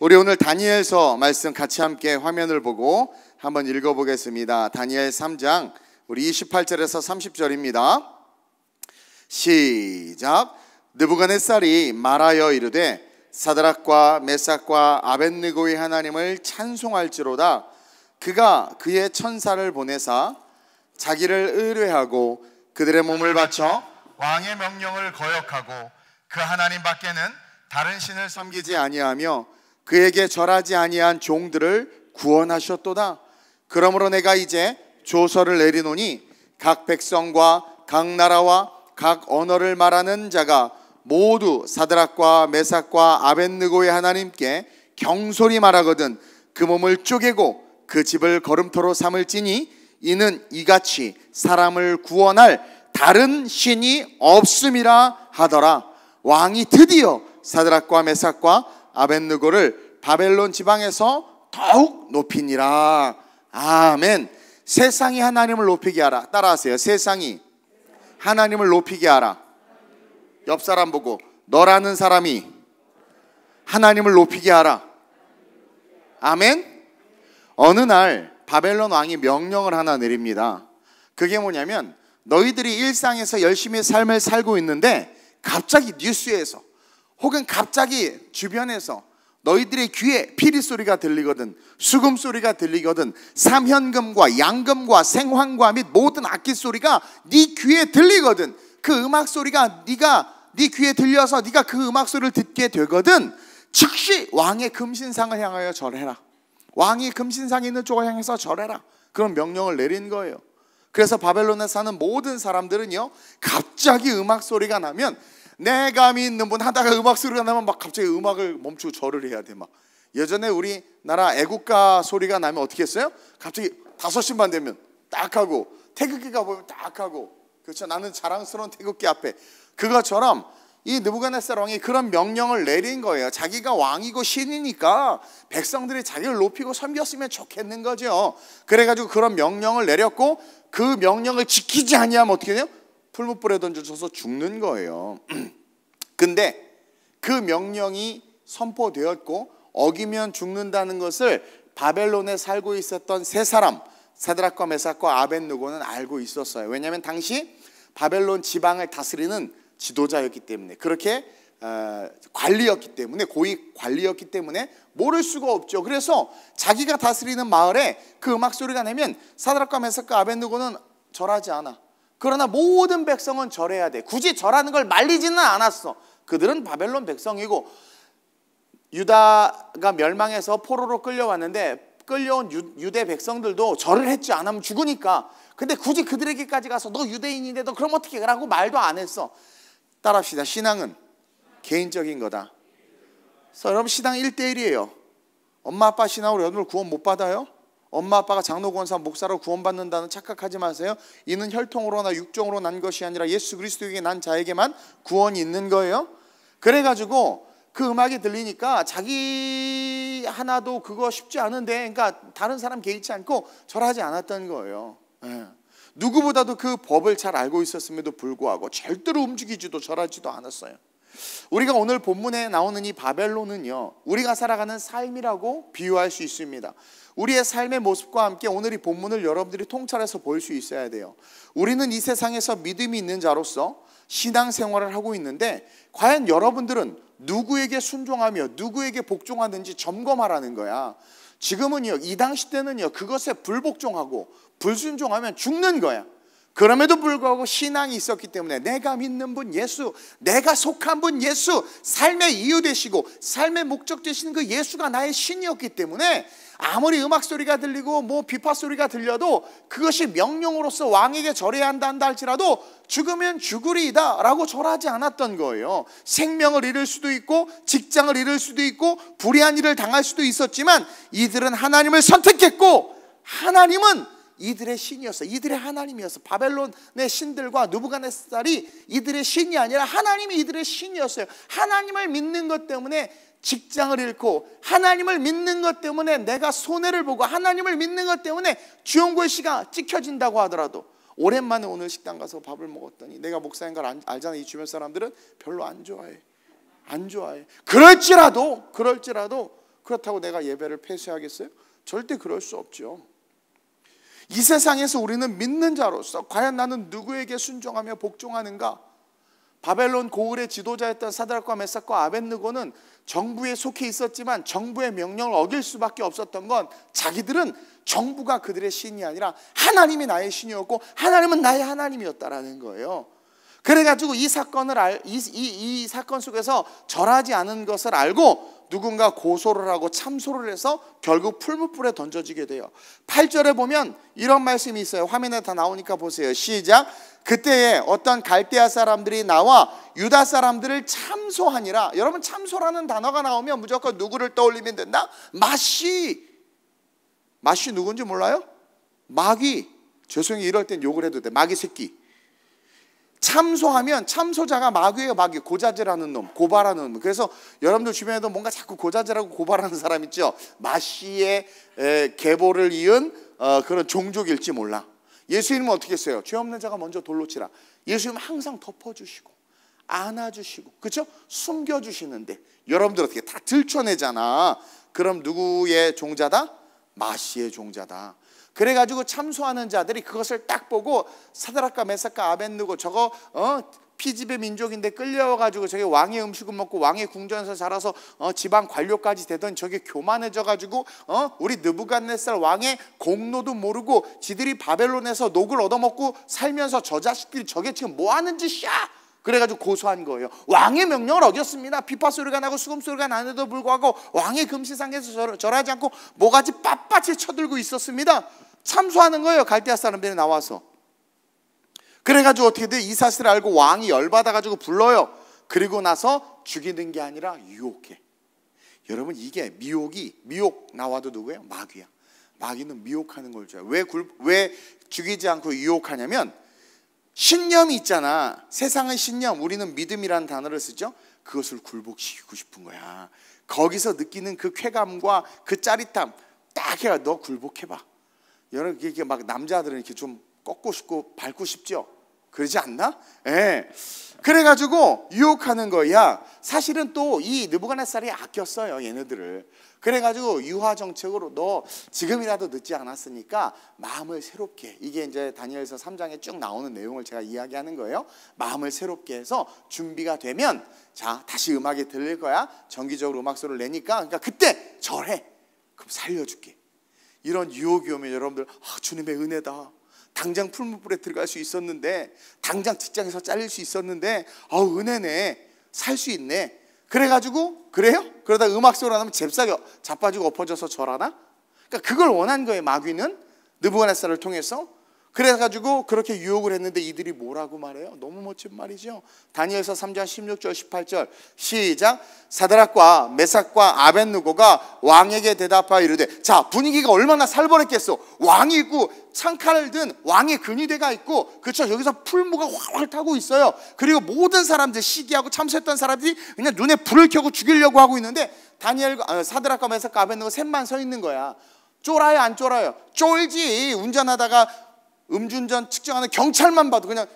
우리 오늘 다니엘서 말씀 같이 함께 화면을 보고 한번 읽어보겠습니다. 다니엘 3장 우리 28절에서 30절입니다. 시작. 느부갓네살이 말하여 이르되 사드락과 메삭과 아벳느고의 하나님을 찬송할지로다. 그가 그의 천사를 보내사 자기를 의뢰하고 그들의 몸을 바쳐 왕의 명령을 거역하고 그 하나님 밖에는 다른 신을 섬기지 아니하며 그에게 절하지 아니한 종들을 구원하셨도다. 그러므로 내가 이제 조서를 내리노니 각 백성과 각 나라와 각 언어를 말하는 자가 모두 사드락과 메삭과 아벳느고의 하나님께 경솔히 말하거든 그 몸을 쪼개고 그 집을 거름토로 삼을지니 이는 이같이 사람을 구원할 다른 신이 없음이라 하더라. 왕이 드디어 사드락과 메삭과 아벳느고를 바벨론 지방에서 더욱 높이니라. 아멘. 세상이 하나님을 높이게 하라. 따라하세요. 세상이 하나님을 높이게 하라. 옆 사람 보고 너라는 사람이 하나님을 높이게 하라. 아멘. 어느 날 바벨론 왕이 명령을 하나 내립니다. 그게 뭐냐면 너희들이 일상에서 열심히 삶을 살고 있는데 갑자기 뉴스에서 혹은 갑자기 주변에서 너희들의 귀에 피리 소리가 들리거든, 수금 소리가 들리거든, 삼현금과 양금과 생황과 및 모든 악기 소리가 네 귀에 들리거든. 그 음악 소리가 네 귀에 들려서 네가 그 음악 소리를 듣게 되거든. 즉시 왕의 금신상을 향하여 절해라. 왕이 금신상이 있는 쪽을 향해서 절해라. 그런 명령을 내린 거예요. 그래서 바벨론에 사는 모든 사람들은요, 갑자기 음악 소리가 나면 내가 믿는 분 하다가 음악 소리가 나면 막 갑자기 음악을 멈추고 절을 해야 돼. 막 예전에 우리나라 애국가 소리가 나면 어떻게 했어요? 갑자기 5시 반 되면 딱 하고 태극기가 보면 딱 하고, 그렇죠? 나는 자랑스러운 태극기 앞에. 그것처럼 이 느부갓네살 왕이 그런 명령을 내린 거예요. 자기가 왕이고 신이니까 백성들이 자기를 높이고 섬겼으면 좋겠는 거죠. 그래가지고 그런 명령을 내렸고 그 명령을 지키지 아니하면 어떻게 돼요? 풀무불에 던져져서 죽는 거예요. 근데 그 명령이 선포되었고 어기면 죽는다는 것을 바벨론에 살고 있었던 세 사람, 사드락과 메삭과 아벳느고는 알고 있었어요. 왜냐하면 당시 바벨론 지방을 다스리는 지도자였기 때문에, 그렇게 관리였기 때문에, 고위 관리였기 때문에 모를 수가 없죠. 그래서 자기가 다스리는 마을에 그 음악 소리가 나면 사드락과 메삭과 아벳느고는 절하지 않아. 그러나 모든 백성은 절해야 돼. 굳이 절하는 걸 말리지는 않았어. 그들은 바벨론 백성이고 유다가 멸망해서 포로로 끌려왔는데 끌려온 유대 백성들도 절을 했지. 안 하면 죽으니까. 근데 굳이 그들에게까지 가서 너 유대인인데 너 그럼 어떻게 하라고 말도 안 했어. 따라합시다. 신앙은 개인적인 거다. 그래서 여러분, 신앙 1대1이에요. 엄마 아빠 신앙으로 여러분 구원 못 받아요? 엄마 아빠가 장로 권사 목사로 구원받는다는 착각하지 마세요. 이는 혈통으로나 육정으로 난 것이 아니라 예수 그리스도에게 난 자에게만 구원이 있는 거예요. 그래가지고 그 음악이 들리니까 자기 하나도 그거 쉽지 않은데, 그러니까 다른 사람 개의치 않고 절하지 않았던 거예요. 누구보다도 그 법을 잘 알고 있었음에도 불구하고 절대로 움직이지도 절하지도 않았어요. 우리가 오늘 본문에 나오는 이 바벨론은요, 우리가 살아가는 삶이라고 비유할 수 있습니다. 우리의 삶의 모습과 함께 오늘 이 본문을 여러분들이 통찰해서 볼 수 있어야 돼요. 우리는 이 세상에서 믿음이 있는 자로서 신앙생활을 하고 있는데 과연 여러분들은 누구에게 순종하며 누구에게 복종하는지 점검하라는 거야. 지금은요, 이 당시 때는요, 그것에 불복종하고 불순종하면 죽는 거야. 그럼에도 불구하고 신앙이 있었기 때문에 내가 믿는 분 예수, 내가 속한 분 예수, 삶의 이유 되시고 삶의 목적 되시는 그 예수가 나의 신이었기 때문에 아무리 음악 소리가 들리고 뭐 비파 소리가 들려도 그것이 명령으로서 왕에게 절해야 한다 할지라도 죽으면 죽으리이다 라고 절하지 않았던 거예요. 생명을 잃을 수도 있고 직장을 잃을 수도 있고 불의한 일을 당할 수도 있었지만 이들은 하나님을 선택했고 하나님은 이들의 신이었어. 이들의 하나님이었어. 바벨론의 신들과 느부갓네살이 이들의 신이 아니라 하나님이 이들의 신이었어요. 하나님을 믿는 것 때문에 직장을 잃고, 하나님을 믿는 것 때문에 내가 손해를 보고, 하나님을 믿는 것 때문에 주용구의 씨가 찍혀진다고 하더라도, 오랜만에 오늘 식당 가서 밥을 먹었더니 내가 목사인 걸 알잖아. 이 주변 사람들은 별로 안 좋아해. 안 좋아해. 그럴지라도 그렇다고 내가 예배를 폐쇄하겠어요? 절대 그럴 수 없죠. 이 세상에서 우리는 믿는 자로서 과연 나는 누구에게 순종하며 복종하는가? 바벨론 고을의 지도자였던 사드락과 메삭과 아벳느고는 정부에 속해 있었지만 정부의 명령을 어길 수밖에 없었던 건 자기들은 정부가 그들의 신이 아니라 하나님이 나의 신이었고 하나님은 나의 하나님이었다라는 거예요. 그래가지고 이 사건 속에서 절하지 않은 것을 알고 누군가 고소를 하고 참소를 해서 결국 풀무불에 던져지게 돼요. 8절에 보면 이런 말씀이 있어요. 화면에 다 나오니까 보세요. 시작. 그때에 어떤 갈대아 사람들이 나와 유다 사람들을 참소하니라. 여러분, 참소라는 단어가 나오면 무조건 누구를 떠올리면 된다? 마시 누군지 몰라요? 마귀. 죄송해요, 이럴 땐 욕을 해도 돼. 마귀 새끼. 참소하면 참소자가 마귀예요. 마귀. 고자질하는 놈, 고발하는 놈. 그래서 여러분들 주변에도 뭔가 자꾸 고자질하고 고발하는 사람 있죠. 마씨의 계보를 이은 그런 종족일지 몰라. 예수님은 어떻게 했어요? 죄 없는 자가 먼저 돌로 치라. 예수님은 항상 덮어주시고 안아주시고, 그렇죠? 숨겨주시는데 여러분들 어떻게 다 들춰내잖아. 그럼 누구의 종자다? 마씨의 종자다. 그래가지고 참소하는 자들이 그것을 딱 보고 사드락과 메삭과 아벳느고 저거 피집의 민족인데 끌려와가지고 저게 왕의 음식을 먹고 왕의 궁전에서 자라서 지방 관료까지 되던 저게 교만해져가지고 우리 느부갓네살 왕의 공로도 모르고 지들이 바벨론에서 녹을 얻어먹고 살면서 저 자식들이 저게 지금 뭐하는 짓이야? 그래가지고 고소한 거예요. 왕의 명령을 어겼습니다. 비파 소리가 나고 수금 소리가 나는데도 불구하고 왕의 금시상에서 절하지 않고 모가지 빳빳이 쳐들고 있었습니다. 참소하는 거예요. 갈대아 사람들이 나와서. 그래가지고 어떻게 돼? 이 사실을 알고 왕이 열받아가지고 불러요. 그리고 나서 죽이는 게 아니라 유혹해. 여러분, 이게 미혹 나와도 누구예요? 마귀야. 마귀는 미혹하는 걸 좋아해요. 왜 죽이지 않고 유혹하냐면 신념이 있잖아. 세상의 신념, 우리는 믿음이라는 단어를 쓰죠. 그것을 굴복시키고 싶은 거야. 거기서 느끼는 그 쾌감과 그 짜릿함 딱 해가 너 굴복해봐. 여러분, 이게 막 남자들은 이렇게 좀 꺾고 싶고 밟고 싶죠. 그러지 않나? 예. 그래가지고 유혹하는 거야. 사실은 또 이 느부갓네살이 아꼈어요, 얘네들을. 그래가지고 유화 정책으로 너 지금이라도 늦지 않았으니까 마음을 새롭게, 이게 이제 다니엘서 3장에 쭉 나오는 내용을 제가 이야기하는 거예요. 마음을 새롭게 해서 준비가 되면 자, 다시 음악이 들릴 거야. 정기적으로 음악소를 내니까, 그러니까 그때 절해. 그럼 살려줄게. 이런 유혹이 오면 여러분들, 주님의 은혜다. 당장 풀무불에 들어갈 수 있었는데, 당장 직장에서 잘릴 수 있었는데, 은혜네. 살 수 있네. 그래가지고, 그래요? 그러다 음악소리 나면 잽싸게 자빠지고 엎어져서 절하나? 그러니까 그걸 원한 거예요, 마귀는. 느부갓네살을 통해서. 그래가지고 그렇게 유혹을 했는데 이들이 뭐라고 말해요? 너무 멋진 말이죠. 다니엘서 3장 16절 18절 시작. 사드락과 메삭과 아벳느고가 왕에게 대답하여 이르되, 자, 분위기가 얼마나 살벌했겠어. 왕이 있고 창칼을 든 왕의 근위대가 있고, 그렇죠, 여기서 풀무가 활활 타고 있어요. 그리고 모든 사람들, 시기하고 참소했던 사람들이 그냥 눈에 불을 켜고 죽이려고 하고 있는데 사드락과 메삭과 아벳느고 셋만 서 있는 거야. 쫄아요, 안 쫄아요? 쫄지. 운전하다가 음주운전 측정하는 경찰만 봐도 그냥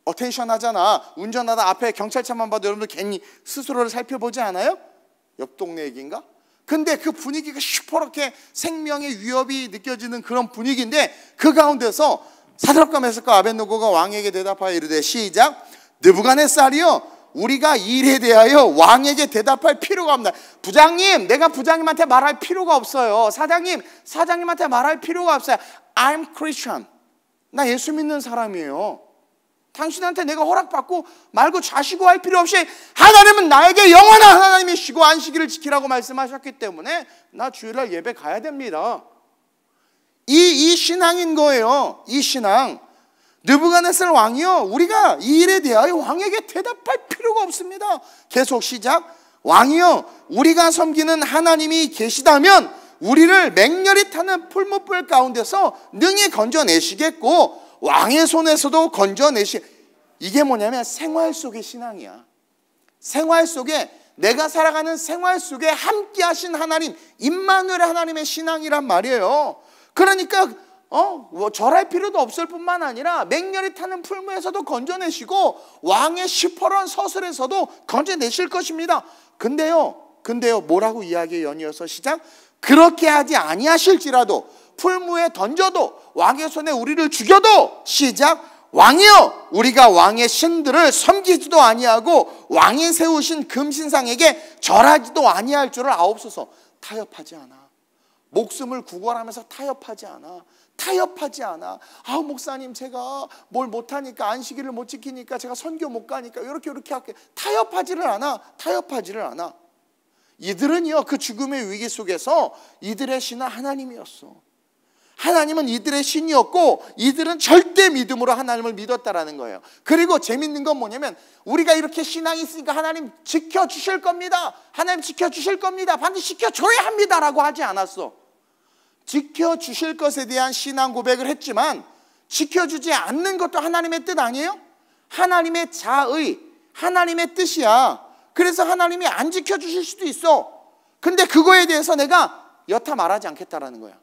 어텐션 하잖아. 운전하다 앞에 경찰차만 봐도 여러분들 괜히 스스로를 살펴보지 않아요? 옆 동네 얘기인가? 근데 그 분위기가 슈퍼렇게 생명의 위협이 느껴지는 그런 분위기인데, 그 가운데서 사드락과 메삭과 아벳느고가 왕에게 대답하여 이르되 시작. 느부갓네살이여, 우리가 이 일에 대하여 왕에게 대답할 필요가 없나. 부장님, 내가 부장님한테 말할 필요가 없어요. 사장님한테 말할 필요가 없어요. I'm Christian. 나 예수 믿는 사람이에요. 당신한테 내가 허락받고 말고 좌시고 할 필요 없이 하나님은 나에게 영원한 하나님이시고 안식일을 지키라고 말씀하셨기 때문에 나 주일날 예배 가야 됩니다. 이 신앙인 거예요. 이 신앙. 느부갓네살 왕이요, 우리가 이 일에 대하여 왕에게 대답할 필요가 없습니다. 계속 시작. 왕이요, 우리가 섬기는 하나님이 계시다면 우리를 맹렬히 타는 풀무불 가운데서 능히 건져내시겠고 왕의 손에서도 이게 뭐냐면 생활 속의 신앙이야. 생활 속에, 내가 살아가는 생활 속에 함께 하신 하나님, 임마누엘 하나님의 신앙이란 말이에요. 그러니까 절할 필요도 없을 뿐만 아니라 맹렬히 타는 풀무에서도 건져내시고 왕의 시퍼런 서슬에서도 건져내실 것입니다. 근데요, 근데요, 뭐라고 이야기에 연이어서 시작? 그렇게 하지 아니하실지라도 풀무에 던져도 왕의 손에 우리를 죽여도 시작 왕이여 우리가 왕의 신들을 섬기지도 아니하고 왕이 세우신 금신상에게 절하지도 아니할 줄을 아옵소서. 타협하지 않아. 목숨을 구걸하면서 타협하지 않아. 타협하지 않아. 아 목사님 제가 뭘 못하니까 안식일을 못 지키니까 제가 선교 못 가니까 이렇게 할게. 타협하지를 않아. 타협하지를 않아. 이들은요 그 죽음의 위기 속에서 이들의 신은 하나님이었어. 하나님은 이들의 신이었고 이들은 절대 믿음으로 하나님을 믿었다라는 거예요. 그리고 재밌는 건 뭐냐면 우리가 이렇게 신앙이 있으니까 하나님 지켜주실 겁니다. 하나님 지켜주실 겁니다. 반드시 지켜줘야 합니다라고 하지 않았어. 지켜주실 것에 대한 신앙 고백을 했지만 지켜주지 않는 것도 하나님의 뜻 아니에요? 하나님의 자의, 하나님의 뜻이야. 그래서 하나님이 안 지켜주실 수도 있어. 근데 그거에 대해서 내가 여타 말하지 않겠다라는 거야.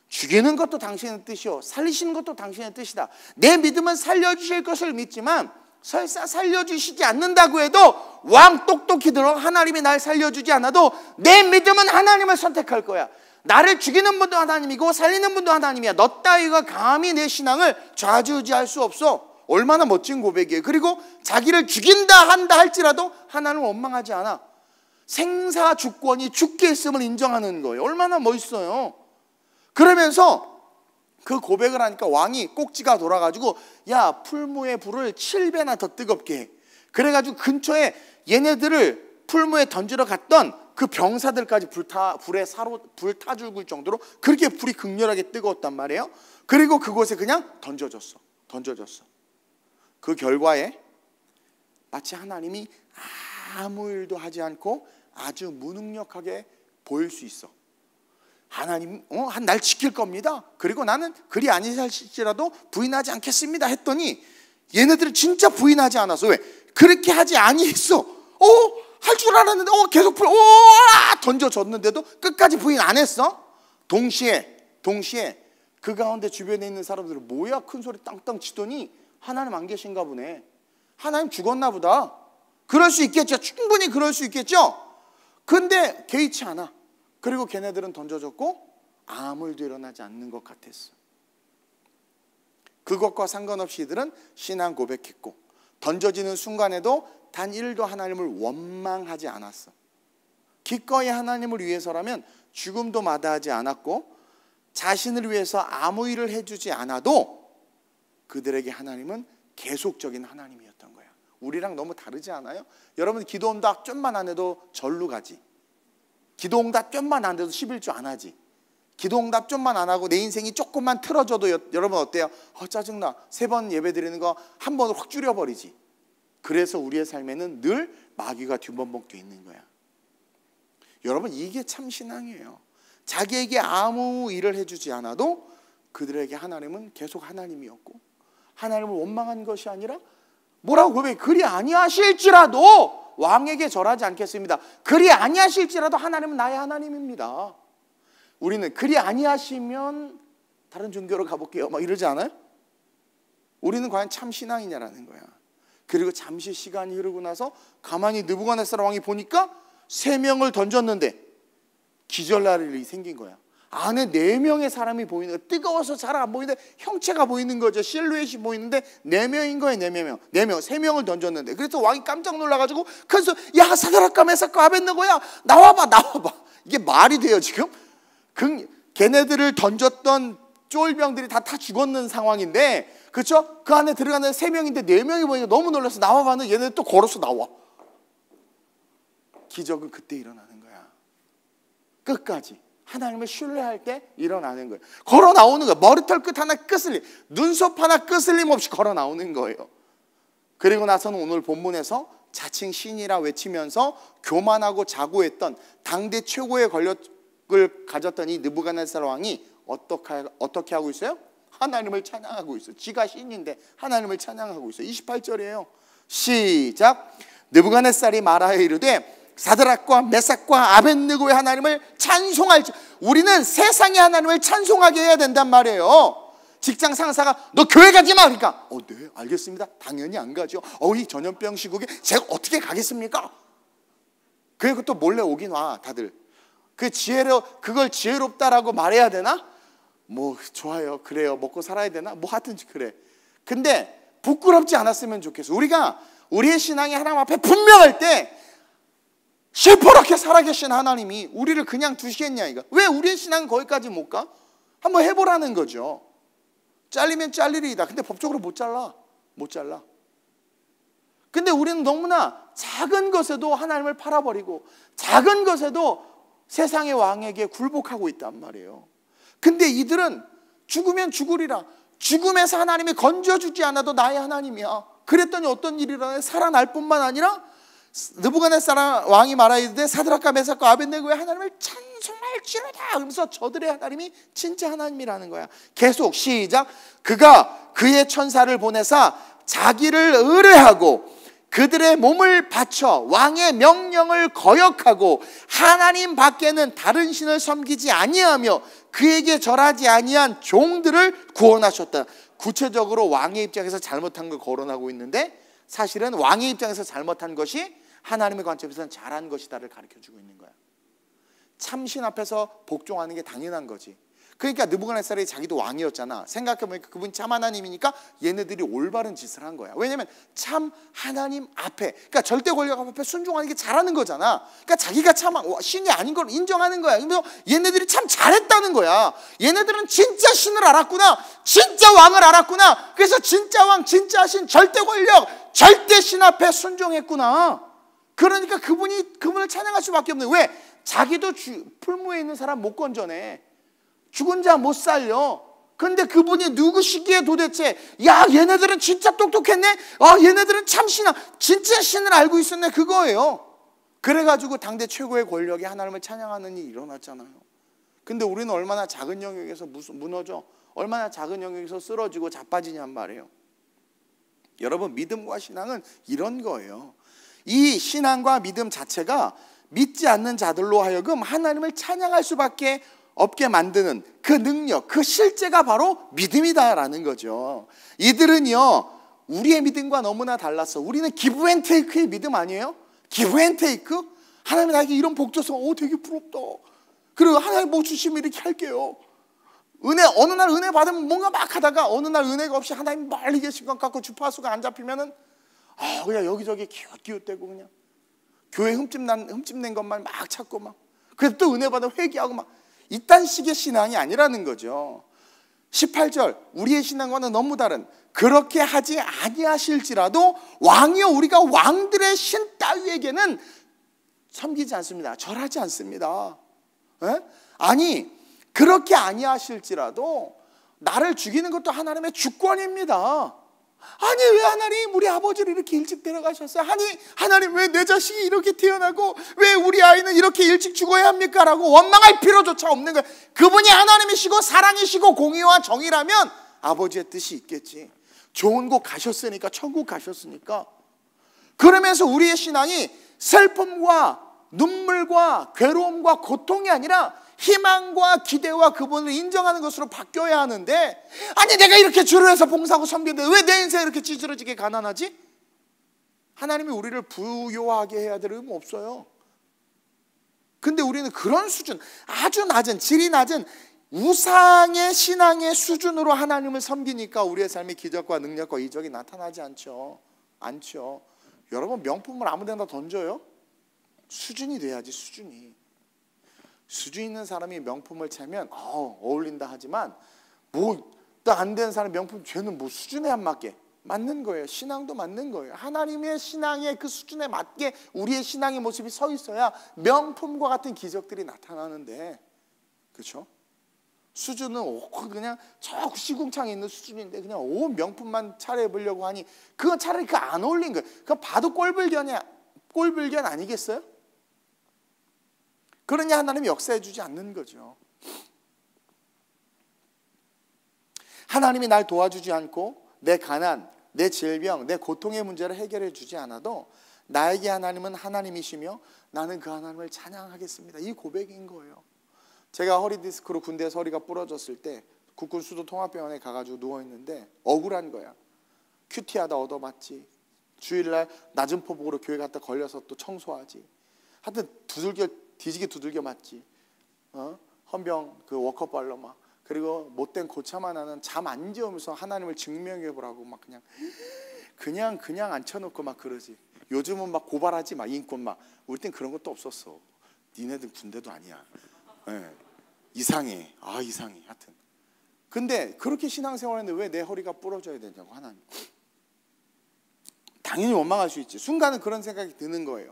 죽이는 것도 당신의 뜻이요 살리시는 것도 당신의 뜻이다. 내 믿음은 살려주실 것을 믿지만 설사 살려주시지 않는다고 해도 왕 똑똑히 들어 하나님이 날 살려주지 않아도 내 믿음은 하나님을 선택할 거야. 나를 죽이는 분도 하나님이고 살리는 분도 하나님이야. 너 따위가 감히 내 신앙을 좌지우지할 수 없어. 얼마나 멋진 고백이에요. 그리고 자기를 죽인다 한다 할지라도 하나님을 원망하지 않아. 생사주권이 주께 있음을 인정하는 거예요. 얼마나 멋있어요. 그러면서 그 고백을 하니까 왕이 꼭지가 돌아가지고 야 불무의 불을 7배나 더 뜨겁게 해. 그래가지고 근처에 얘네들을 풀무에 던지러 갔던 그 병사들까지 불에 불타 죽을 정도로 그렇게 불이 극렬하게 뜨거웠단 말이에요. 그리고 그곳에 그냥 던져졌어. 그 결과에 마치 하나님이 아무 일도 하지 않고 아주 무능력하게 보일 수 있어. 하나님 날 지킬 겁니다. 그리고 나는 그리 아니실지라도 부인하지 않겠습니다 했더니 얘네들은 진짜 부인하지 않았어. 왜? 그렇게 하지 아니했어. 할 줄 알았는데 계속 던져줬는데도 끝까지 부인 안 했어. 동시에 그 가운데 주변에 있는 사람들은 뭐야 큰 소리 땅땅 치더니 하나님 안 계신가 보네. 하나님 죽었나 보다. 그럴 수 있겠죠. 충분히 그럴 수 있겠죠. 근데 개의치 않아. 그리고 걔네들은 던져졌고 아무 일도 일어나지 않는 것 같았어. 그것과 상관없이 이들은 신앙 고백했고 던져지는 순간에도 단 1도 하나님을 원망하지 않았어. 기꺼이 하나님을 위해서라면 죽음도 마다하지 않았고 자신을 위해서 아무 일을 해주지 않아도 그들에게 하나님은 계속적인 하나님이었던 거야. 우리랑 너무 다르지 않아요? 여러분 기도응답 좀만 안 해도 절로 가지. 기도응답 좀만 안 해도 11조 안 하지. 기도응답 좀만 안 하고 내 인생이 조금만 틀어져도 여러분 어때요? 짜증나. 3번 예배 드리는 거 한 번으로 확 줄여버리지. 그래서 우리의 삶에는 늘 마귀가 뒤범벅돼 있는 거야. 여러분 이게 참 신앙이에요. 자기에게 아무 일을 해주지 않아도 그들에게 하나님은 계속 하나님이었고 하나님을 원망한 것이 아니라 뭐라고 고백해? 그리 아니하실지라도 왕에게 절하지 않겠습니다. 그리 아니하실지라도 하나님은 나의 하나님입니다. 우리는 그리 아니하시면 다른 종교로 가볼게요 막 이러지 않아요? 우리는 과연 참 신앙이냐라는 거야. 그리고 잠시 시간이 흐르고 나서 가만히 느부갓네살 왕이 보니까 3명을 던졌는데 기절날 일이 생긴 거야. 안에 4명의 사람이 보이는 거야. 뜨거워서 잘 안 보이는데 형체가 보이는 거죠. 실루엣이 보이는데 4명인 거예요. 4명. 3명을 던졌는데 그래서 왕이 깜짝 놀라가지고 그래서 야 사드락과 메삭과 아벳느고야 나와봐. 이게 말이 돼요 지금? 걔네들을 던졌던 쫄병들이 다 죽었는 상황인데 그렇죠? 그 안에 들어가는 3명인데 4명이 보니까 너무 놀라서 나와봐는 얘네들 또 걸어서 나와. 기적은 그때 일어나는 거야. 끝까지 하나님을 신뢰할 때 일어나는 거예요. 걸어 나오는 거예요. 머리털 끝 하나 끄슬림, 눈썹 하나 끄슬림 없이 걸어 나오는 거예요. 그리고 나서는 오늘 본문에서 자칭 신이라 외치면서 교만하고 자고했던 당대 최고의 권력을 가졌던 이 느부갓네살 왕이 어떻게 하고 있어요? 하나님을 찬양하고 있어요. 지가 신인데 하나님을 찬양하고 있어요. 28절이에요. 시작. 느부갓네살이 말하여 이르되 사드락과 메삭과 아벳느고의 하나님을 찬송할지. 우리는 세상의 하나님을 찬송하게 해야 된단 말이에요. 직장 상사가 너 교회 가지 마 그러니까 네 알겠습니다. 당연히 안 가죠. 이 전염병 시국에 제가 어떻게 가겠습니까? 그리고 또 몰래 오긴 와 다들. 그걸 지혜롭다라고 말해야 되나? 뭐 좋아요, 그래요, 먹고 살아야 되나? 뭐 하여튼 그래. 근데 부끄럽지 않았으면 좋겠어. 우리가 우리의 신앙이 하나님 앞에 분명할 때 시퍼렇게 살아계신 하나님이 우리를 그냥 두시겠냐 이거. 왜 우리의 신앙은 거기까지 못 가? 한번 해보라는 거죠. 잘리면 잘리리이다. 근데 법적으로 못 잘라. 근데 우리는 너무나 작은 것에도 하나님을 팔아버리고 작은 것에도 세상의 왕에게 굴복하고 있단 말이에요. 근데 이들은 죽으면 죽으리라. 죽음에서 하나님이 건져주지 않아도 나의 하나님이야. 그랬더니 어떤 일이 일어나요? 살아날 뿐만 아니라 느부갓네살 왕이 말하이르되 사드락과 메삭과 아벳네고의 하나님을 찬송할지로다 하면서 저들의 하나님이 진짜 하나님이라는 거야. 계속 시작. 그가 그의 천사를 보내사 자기를 의뢰하고 그들의 몸을 바쳐 왕의 명령을 거역하고 하나님 밖에는 다른 신을 섬기지 아니하며 그에게 절하지 아니한 종들을 구원하셨다. 구체적으로 왕의 입장에서 잘못한 걸 거론하고 있는데 사실은 왕의 입장에서 잘못한 것이 하나님의 관점에서는 잘한 것이다를 가르쳐주고 있는 거야. 참신 앞에서 복종하는 게 당연한 거지. 그러니까 느부갓네살이 자기도 왕이었잖아. 생각해보니까 그분이 참 하나님이니까 얘네들이 올바른 짓을 한 거야. 왜냐면 참 하나님 앞에, 그러니까 절대 권력 앞에 순종하는 게 잘하는 거잖아. 그러니까 자기가 참 신이 아닌 걸 인정하는 거야. 그래서 얘네들이 참 잘했다는 거야. 얘네들은 진짜 신을 알았구나, 진짜 왕을 알았구나. 그래서 진짜 왕, 진짜 신, 절대 권력, 절대 신 앞에 순종했구나. 그러니까 그분을 찬양할 수밖에 없는. 왜? 자기도 풀무에 있는 사람 못 건져내. 죽은 자 못 살려. 근데 그분이 누구시기에 도대체, 야 얘네들은 진짜 똑똑했네, 얘네들은 참 신아, 진짜 신을 알고 있었네, 그거예요. 그래가지고 당대 최고의 권력이 하나님을 찬양하는 일이 일어났잖아요. 근데 우리는 얼마나 작은 영역에서 무너져, 얼마나 작은 영역에서 쓰러지고 자빠지냔 말이에요. 여러분, 믿음과 신앙은 이런 거예요. 이 신앙과 믿음 자체가 믿지 않는 자들로 하여금 하나님을 찬양할 수밖에 없게 만드는 그 능력, 그 실제가 바로 믿음이다라는 거죠. 이들은요, 우리의 믿음과 너무나 달랐어. 우리는 기브 앤 테이크의 믿음 아니에요? 기브 앤 테이크? 하나님이 나에게 이런 복 줘서 되게 부럽다. 그리고 하나님 복 주시면 이렇게 할게요. 어느 날 은혜 받으면 뭔가 막 하다가 어느 날 은혜가 없이 하나님 멀리 계신 것 같고 주파수가 안 잡히면은 그냥 여기저기 기웃기웃대고 그냥 교회 흠집낸 것만 막 찾고 막, 그래서 또 은혜 받아 회개하고 막, 이딴 식의 신앙이 아니라는 거죠. 18절, 우리의 신앙과는 너무 다른, 그렇게 하지 아니하실지라도 왕이여 우리가 왕들의 신 따위에게는 섬기지 않습니다. 절하지 않습니다. 에? 아니 그렇게 아니하실지라도 나를 죽이는 것도 하나님의 주권입니다. 아니 왜 하나님 우리 아버지를 이렇게 일찍 데려가셨어요? 아니 하나님 왜 내 자식이 이렇게 태어나고 왜 우리 아이는 이렇게 일찍 죽어야 합니까? 라고 원망할 필요조차 없는 거예요. 그분이 하나님이시고 사랑이시고 공의와 정의라면 아버지의 뜻이 있겠지. 좋은 곳 가셨으니까, 천국 가셨으니까. 그러면서 우리의 신앙이 슬픔과 눈물과 괴로움과 고통이 아니라 희망과 기대와 그분을 인정하는 것으로 바뀌어야 하는데, 아니 내가 이렇게 주를 해서 봉사하고 섬기는데 왜 내 인생이 이렇게 찌질어지게 가난하지? 하나님이 우리를 부요하게 해야 될 의무 없어요. 근데 우리는 그런 수준, 아주 낮은, 질이 낮은 우상의 신앙의 수준으로 하나님을 섬기니까 우리의 삶의 기적과 능력과 이적이 나타나지 않죠. 여러분, 명품을 아무 데나 던져요? 수준이 돼야지. 수준 있는 사람이 명품을 차면 어울린다 하지만 뭐 또 안 되는 사람 명품, 쟤는 뭐 수준에 안 맞게, 맞는 거예요. 신앙도 맞는 거예요. 하나님의 신앙의 그 수준에 맞게 우리의 신앙의 모습이 서 있어야 명품과 같은 기적들이 나타나는데, 그렇죠? 수준은 그냥 저 시궁창에 있는 수준인데 그냥 온 명품만 차려입으려고 하니 그건 차라리 안 어울린 거예요. 그건 봐도 꼴불견 아니겠어요? 그러니 하나님이 역사해 주지 않는 거죠. 하나님이 날 도와주지 않고 내 가난, 내 질병, 내 고통의 문제를 해결해 주지 않아도 나에게 하나님은 하나님이시며 나는 그 하나님을 찬양하겠습니다. 이 고백인 거예요. 제가 허리 디스크로 군대에서 허리가 부러졌을 때 국군 수도 통합병원에 가가지고 누워있는데 억울한 거야. 큐티하다 얻어맞지, 주일날 낮은 포복으로 교회 갔다 걸려서 또 청소하지, 하여튼 뒤지게 두들겨 맞지. 헌병 그 워커발로 막, 그리고 못된 고차만 하는 잠 안 재우면서 하나님을 증명해 보라고 막 그냥 앉혀놓고 막 그러지. 요즘은 막 고발하지 막 인권 막. 우리 땐 그런 것도 없었어. 니네들 군대도 아니야. 네. 이상해. 이상해. 하여튼. 근데 그렇게 신앙생활했는데 왜 내 허리가 부러져야 되냐고 하나님. 당연히 원망할 수 있지. 순간은 그런 생각이 드는 거예요.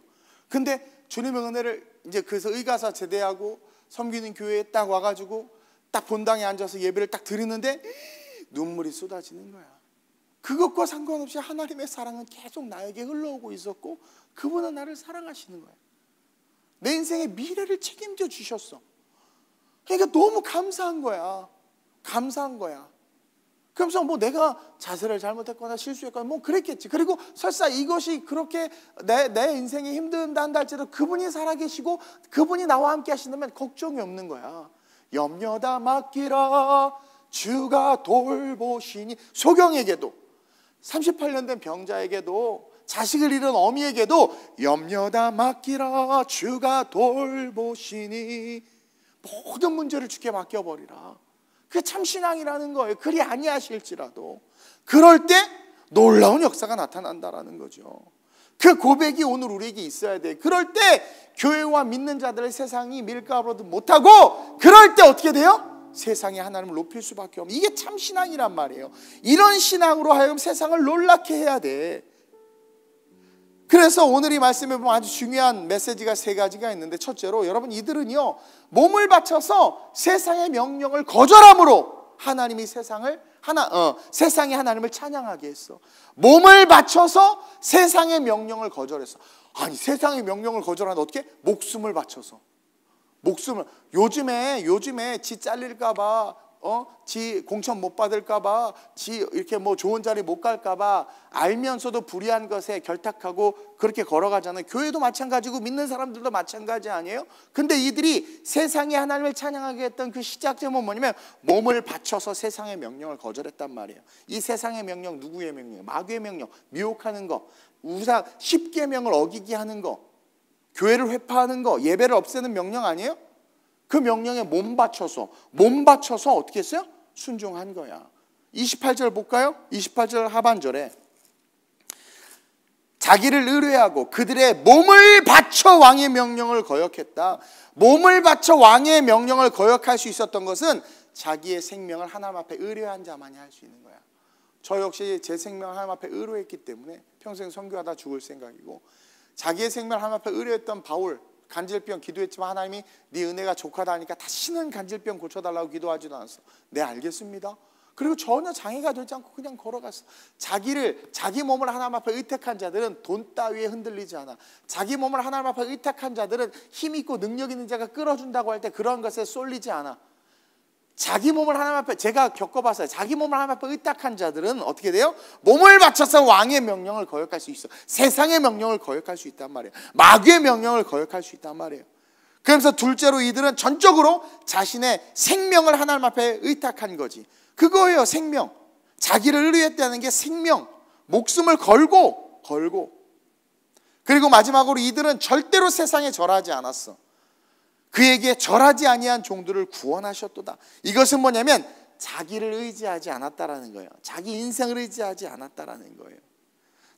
근데 주님의 은혜를 이제 그래서 의가사 제대하고 섬기는 교회에 딱 와가지고 딱 본당에 앉아서 예배를 딱 드리는데 눈물이 쏟아지는 거야. 그것과 상관없이 하나님의 사랑은 계속 나에게 흘러오고 있었고 그분은 나를 사랑하시는 거야. 내 인생의 미래를 책임져 주셨어. 그러니까 너무 감사한 거야. 감사한 거야. 그러면서 뭐 내가 자세를 잘못했거나 실수했거나 뭐 그랬겠지. 그리고 설사 이것이 그렇게 내 인생이 힘든다 한다 할지라도 그분이 살아계시고 그분이 나와 함께 하신다면 걱정이 없는 거야. 염려다 맡기라 주가 돌보시니. 소경에게도 38년 된 병자에게도 자식을 잃은 어미에게도 염려다 맡기라 주가 돌보시니. 모든 문제를 주께 맡겨버리라. 그게 참 신앙이라는 거예요. 그리 아니하실지라도 그럴 때 놀라운 역사가 나타난다라는 거죠. 그 고백이 오늘 우리에게 있어야 돼. 그럴 때 교회와 믿는 자들을 세상이 밀가루도 못하고, 그럴 때 어떻게 돼요? 세상에 하나님을 높일 수밖에 없는, 이게 참 신앙이란 말이에요. 이런 신앙으로 하여금 세상을 놀랍게 해야 돼. 그래서 오늘 이 말씀에 보면 아주 중요한 메시지가 3가지가 있는데, 첫째로 여러분 이들은요 몸을 바쳐서 세상의 명령을 거절함으로 하나님이 세상이 하나님을 찬양하게 했어. 몸을 바쳐서 세상의 명령을 거절했어. 아니 세상의 명령을 거절하는데 어떻게? 목숨을 바쳐서. 요즘에 지 잘릴까봐, 지 공천 못 받을까봐, 지 이렇게 뭐 좋은 자리 못 갈까봐 알면서도 불의한 것에 결탁하고 그렇게 걸어가잖아요. 교회도 마찬가지고 믿는 사람들도 마찬가지 아니에요? 근데 이들이 세상이 하나님을 찬양하게 했던 그 시작점은 뭐냐면 몸을 바쳐서 세상의 명령을 거절했단 말이에요. 이 세상의 명령 누구의 명령이에요? 마귀의 명령, 미혹하는 거, 우상 10계명을 어기게 하는 거, 교회를 회파하는 거, 예배를 없애는 명령 아니에요? 그 명령에 몸 바쳐서 어떻게 했어요? 순종한 거야. 28절 볼까요? 28절 하반절에 자기를 의뢰하고 그들의 몸을 바쳐 왕의 명령을 거역했다. 몸을 바쳐 왕의 명령을 거역할 수 있었던 것은 자기의 생명을 하나님 앞에 의뢰한 자만이 할 수 있는 거야. 저 역시 제 생명을 하나님 앞에 의뢰했기 때문에 평생 선교하다 죽을 생각이고, 자기의 생명을 하나님 앞에 의뢰했던 바울, 간질병 기도했지만 하나님이 네 은혜가 족하다 하니까 다시는 간질병 고쳐달라고 기도하지도 않았어. 네 알겠습니다. 그리고 전혀 장애가 되지 않고 그냥 걸어갔어. 자기 몸을 하나님 앞에 의탁한 자들은 돈 따위에 흔들리지 않아. 자기 몸을 하나님 앞에 의탁한 자들은 힘 있고 능력 있는 자가 끌어준다고 할 때 그런 것에 쏠리지 않아. 자기 몸을 하나님 앞에, 제가 겪어봤어요. 자기 몸을 하나님 앞에 의탁한 자들은 어떻게 돼요? 몸을 바쳐서 왕의 명령을 거역할 수 있어. 세상의 명령을 거역할 수 있단 말이에요. 마귀의 명령을 거역할 수 있단 말이에요. 그러면서 둘째로 이들은 전적으로 자신의 생명을 하나님 앞에 의탁한 거지. 그거예요, 생명. 자기를 의뢰했다는 게 생명, 목숨을 걸고. 그리고 마지막으로 이들은 절대로 세상에 절하지 않았어. 그에게 절하지 아니한 종들을 구원하셨도다. 이것은 뭐냐면 자기를 의지하지 않았다라는 거예요. 자기 인생을 의지하지 않았다라는 거예요.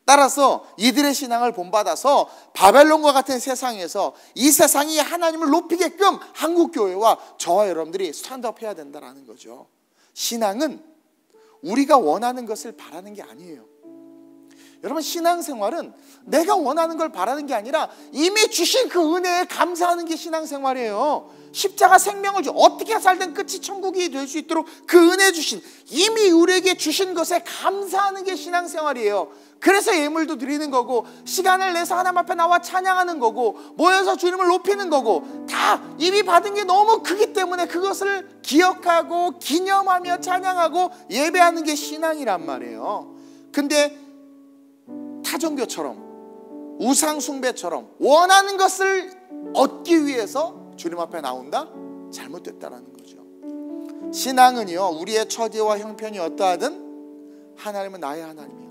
따라서 이들의 신앙을 본받아서 바벨론과 같은 세상에서 이 세상이 하나님을 높이게끔 한국교회와 저와 여러분들이 스탠드업 해야 된다는 거죠. 신앙은 우리가 원하는 것을 바라는 게 아니에요. 여러분, 신앙생활은 내가 원하는 걸 바라는 게 아니라 이미 주신 그 은혜에 감사하는 게 신앙생활이에요. 십자가 생명을 어떻게 살든 끝이 천국이 될 수 있도록 그 은혜 주신, 이미 우리에게 주신 것에 감사하는 게 신앙생활이에요. 그래서 예물도 드리는 거고, 시간을 내서 하나님 앞에 나와 찬양하는 거고, 모여서 주님을 높이는 거고, 다 이미 받은 게 너무 크기 때문에 그것을 기억하고 기념하며 찬양하고 예배하는 게 신앙이란 말이에요. 근데 타종교처럼, 우상숭배처럼 원하는 것을 얻기 위해서 주님 앞에 나온다? 잘못됐다라는 거죠. 신앙은요, 우리의 처지와 형편이 어떠하든 하나님은 나의 하나님이야.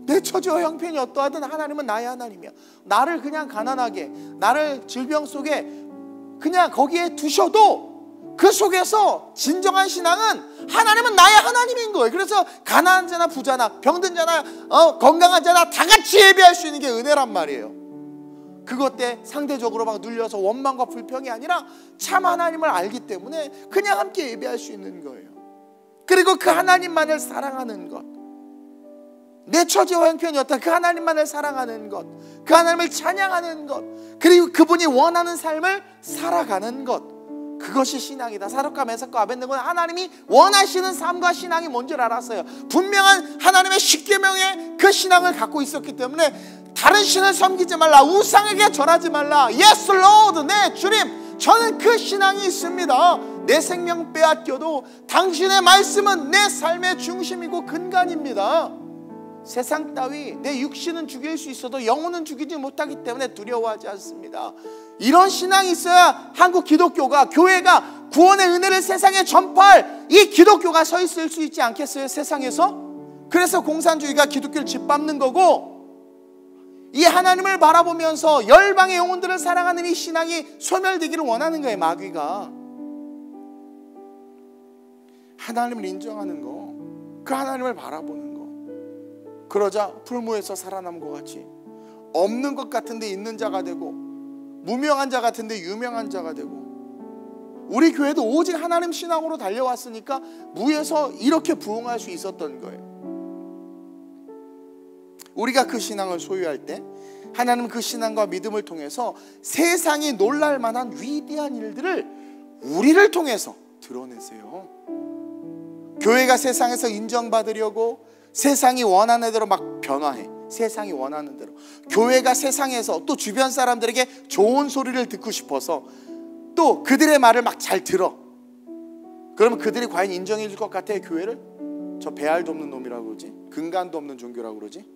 내 처지와 형편이 어떠하든 하나님은 나의 하나님이야. 나를 그냥 가난하게, 나를 질병 속에 그냥 거기에 두셔도 그 속에서 진정한 신앙은 하나님은 나의 하나님인 거예요. 그래서 가난한 자나 부자나 병든 자나 건강한 자나 다 같이 예배할 수 있는 게 은혜란 말이에요. 그것 때 상대적으로 막 눌려서 원망과 불평이 아니라 참 하나님을 알기 때문에 그냥 함께 예배할 수 있는 거예요. 그리고 그 하나님만을 사랑하는 것, 내 처지와 형편이 어떤 그 하나님만을 사랑하는 것, 그 하나님을 찬양하는 것, 그리고 그분이 원하는 삶을 살아가는 것, 그것이 신앙이다. 사독과 메삭과 아벳네고는 하나님이 원하시는 삶과 신앙이 뭔지 알았어요. 분명한 하나님의 십계명의 그 신앙을 갖고 있었기 때문에 다른 신을 섬기지 말라, 우상에게 절하지 말라, Yes Lord, 네 주님, 저는 그 신앙이 있습니다. 내 생명 빼앗겨도 당신의 말씀은 내 삶의 중심이고 근간입니다. 세상 따위 내 육신은 죽일 수 있어도 영혼은 죽이지 못하기 때문에 두려워하지 않습니다. 이런 신앙이 있어야 한국 기독교가, 교회가 구원의 은혜를 세상에 전파할 이 기독교가 서 있을 수 있지 않겠어요, 세상에서? 그래서 공산주의가 기독교를 짓밟는 거고, 이 하나님을 바라보면서 열방의 영혼들을 사랑하는 이 신앙이 소멸되기를 원하는 거예요. 마귀가 하나님을 인정하는 거, 그 하나님을 바라보는 거, 그러자 풀무에서 살아남은 것 같이 없는 것 같은데 있는 자가 되고, 무명한 자 같은데 유명한 자가 되고, 우리 교회도 오직 하나님 신앙으로 달려왔으니까 무에서 이렇게 부흥할 수 있었던 거예요. 우리가 그 신앙을 소유할 때 하나님은 그 신앙과 믿음을 통해서 세상이 놀랄 만한 위대한 일들을 우리를 통해서 드러내세요. 교회가 세상에서 인정받으려고 세상이 원하는 대로 막 변화해. 세상이 원하는 대로. 교회가 세상에서 또 주변 사람들에게 좋은 소리를 듣고 싶어서 또 그들의 말을 막 잘 들어. 그러면 그들이 과연 인정해 줄 것 같아요, 교회를? 저 배알도 없는 놈이라고 그러지? 근간도 없는 종교라고 그러지?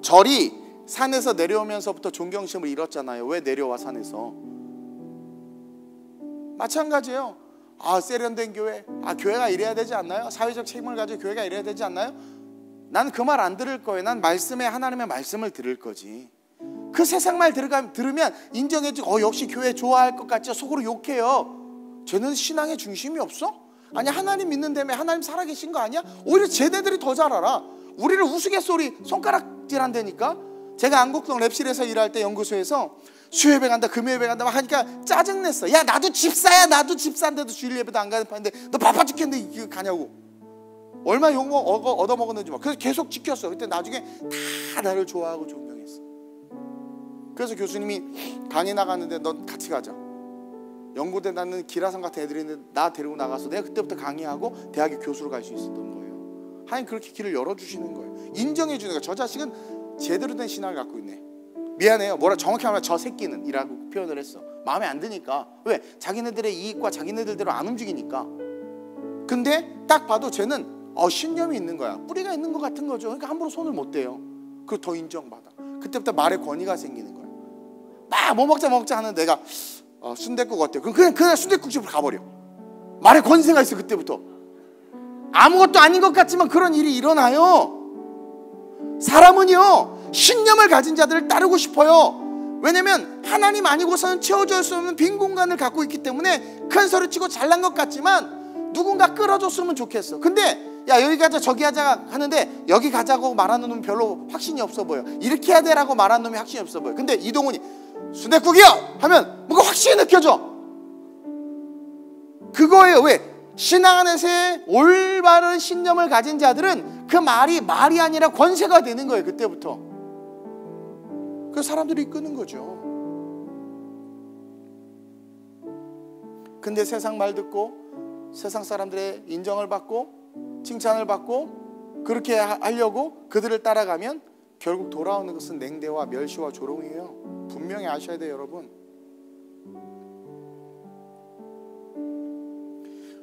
절이 산에서 내려오면서부터 존경심을 잃었잖아요. 왜 내려와 산에서? 마찬가지예요. 세련된 교회, 교회가 이래야 되지 않나요? 사회적 책임을 가지고 교회가 이래야 되지 않나요? 난 그 말 안 들을 거예요. 난 하나님의 말씀을 들을 거지. 그 세상 말 들으면 인정해주고 역시 교회 좋아할 것 같죠? 속으로 욕해요. 쟤는 신앙의 중심이 없어? 아니, 하나님 믿는다며 하나님 살아계신 거 아니야? 오히려 쟤네들이 더 잘 알아. 우리를 우스갯소리 손가락질한다니까. 제가 안국동 랩실에서 일할 때 연구소에서 수요예배 간다, 금요예배 간다 막 하니까 짜증냈어. 야, 나도 집사야. 나도 집사인데도 주일 예배도 안 가는 판인데 너 바빠 죽겠는데 이거 가냐고. 얼마나 욕 얻어먹었는지 막. 그래서 계속 지켰어. 그때 나중에 다 나를 좋아하고 존경했어. 그래서 교수님이 강의 나갔는데 넌 같이 가자. 연고대 나는 기라성 같은 애들이 있는데 나 데리고 나가서 내가 그때부터 강의하고 대학의 교수로 갈 수 있었던 거예요. 하나님 그렇게 길을 열어주시는 거예요. 인정해 주는 거예요. 저 자식은 제대로 된 신앙을 갖고 있네. 미안해요. 정확히 하면 저 새끼는 이라고 표현을 했어. 마음에 안 드니까. 왜? 자기네들의 이익과 자기네들대로 안 움직이니까. 근데 딱 봐도 쟤는 신념이 있는 거야. 뿌리가 있는 것 같은 거죠. 그러니까 함부로 손을 못 대요. 그리고 더 인정받아. 그때부터 말의 권위가 생기는 거야. 막 뭐 먹자 하는 내가 순댓국 어때요? 그럼 그냥 순댓국집으로 가버려. 말의 권세가 있어. 그때부터 아무것도 아닌 것 같지만 그런 일이 일어나요. 사람은요, 신념을 가진 자들을 따르고 싶어요. 왜냐면 하나님 아니고서는 채워줄 수 없는 빈 공간을 갖고 있기 때문에 큰 소리치고 잘난 것 같지만 누군가 끌어줬으면 좋겠어. 근데 야, 여기 가자 저기 하자 하는데 여기 가자고 말하는 놈이 별로 확신이 없어 보여. 이렇게 해야 되라고 말하는 놈이 확신이 없어 보여. 근데 이동훈이 순댓국이요 하면 뭔가 확신이 느껴져. 그거예요. 왜? 신앙 안에서의 올바른 신념을 가진 자들은 그 말이 아니라 권세가 되는 거예요. 그때부터. 그래서 사람들이 이끄는 거죠. 근데 세상 말 듣고 세상 사람들의 인정을 받고 칭찬을 받고 그렇게 하려고 그들을 따라가면 결국 돌아오는 것은 냉대와 멸시와 조롱이에요. 분명히 아셔야 돼요, 여러분.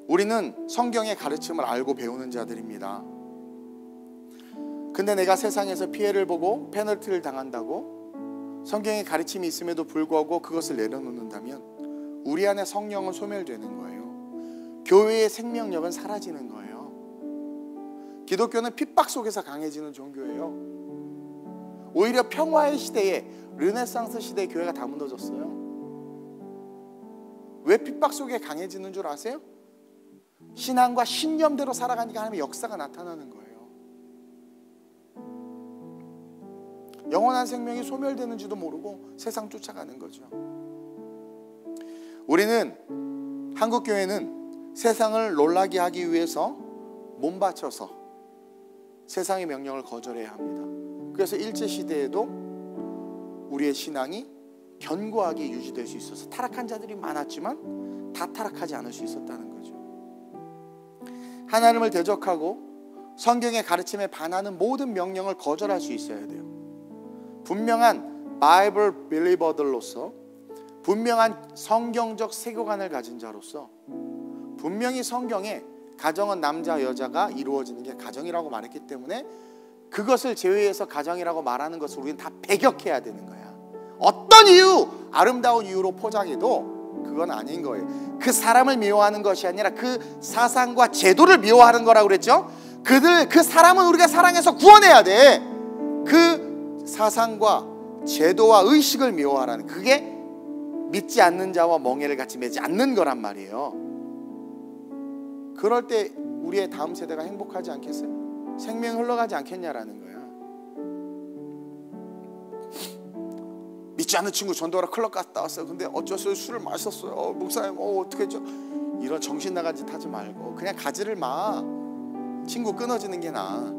우리는 성경의 가르침을 알고 배우는 자들입니다. 근데 내가 세상에서 피해를 보고 페널티를 당한다고 성경의 가르침이 있음에도 불구하고 그것을 내려놓는다면 우리 안에 성령은 소멸되는 거예요. 교회의 생명력은 사라지는 거예요. 기독교는 핍박 속에서 강해지는 종교예요. 오히려 평화의 시대에, 르네상스 시대의 교회가 다 무너졌어요. 왜 핍박 속에 강해지는 줄 아세요? 신앙과 신념대로 살아가니까 하나님의 역사가 나타나는 거예요. 영원한 생명이 소멸되는지도 모르고 세상 쫓아가는 거죠. 우리는, 한국교회는 세상을 놀라게 하기 위해서 몸 바쳐서 세상의 명령을 거절해야 합니다. 그래서 일제시대에도 우리의 신앙이 견고하게 유지될 수 있어서 타락한 자들이 많았지만 다 타락하지 않을 수 있었다는 거죠. 하나님을 대적하고 성경의 가르침에 반하는 모든 명령을 거절할 수 있어야 돼요. 분명한 바이블 빌리버들로서, 분명한 성경적 세계관을 가진 자로서, 분명히 성경에 가정은 남자 여자가 이루어지는 게 가정이라고 말했기 때문에 그것을 제외해서 가정이라고 말하는 것을 우리는 다 배격해야 되는 거야. 어떤 이유, 아름다운 이유로 포장해도 그건 아닌 거예요. 그 사람을 미워하는 것이 아니라 그 사상과 제도를 미워하는 거라고 그랬죠. 그 사람은 우리가 사랑해서 구원해야 돼. 그 사상과 제도와 의식을 미워하라는, 그게 믿지 않는 자와 멍에를 같이 매지 않는 거란 말이에요. 그럴 때 우리의 다음 세대가 행복하지 않겠어요? 생명이 흘러가지 않겠냐라는 거야. 믿지 않는 친구 전도하러 클럽 갔다 왔어요. 근데 어쩌어요? 술을 마셨어요. 목사님 어떻게 했죠? 이런 정신 나간 짓 하지 말고 그냥 가지를 마. 친구 끊어지는 게 나아.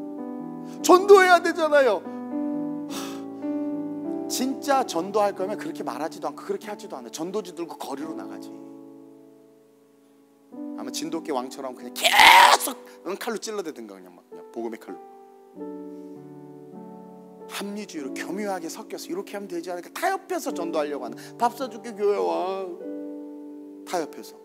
전도해야 되잖아요. 진짜 전도할 거면 그렇게 말하지도 않고 그렇게 하지도 않아. 전도지 들고 거리로 나가지. 아마 진돗개 왕처럼 그냥 계속 칼로 찔러대든가, 그냥 복음의 칼로. 합리주의로 교묘하게 섞여서 이렇게 하면 되지 않을까. 타협해서 전도하려고 하는. 밥 사줄게 교회 와. 타협해서.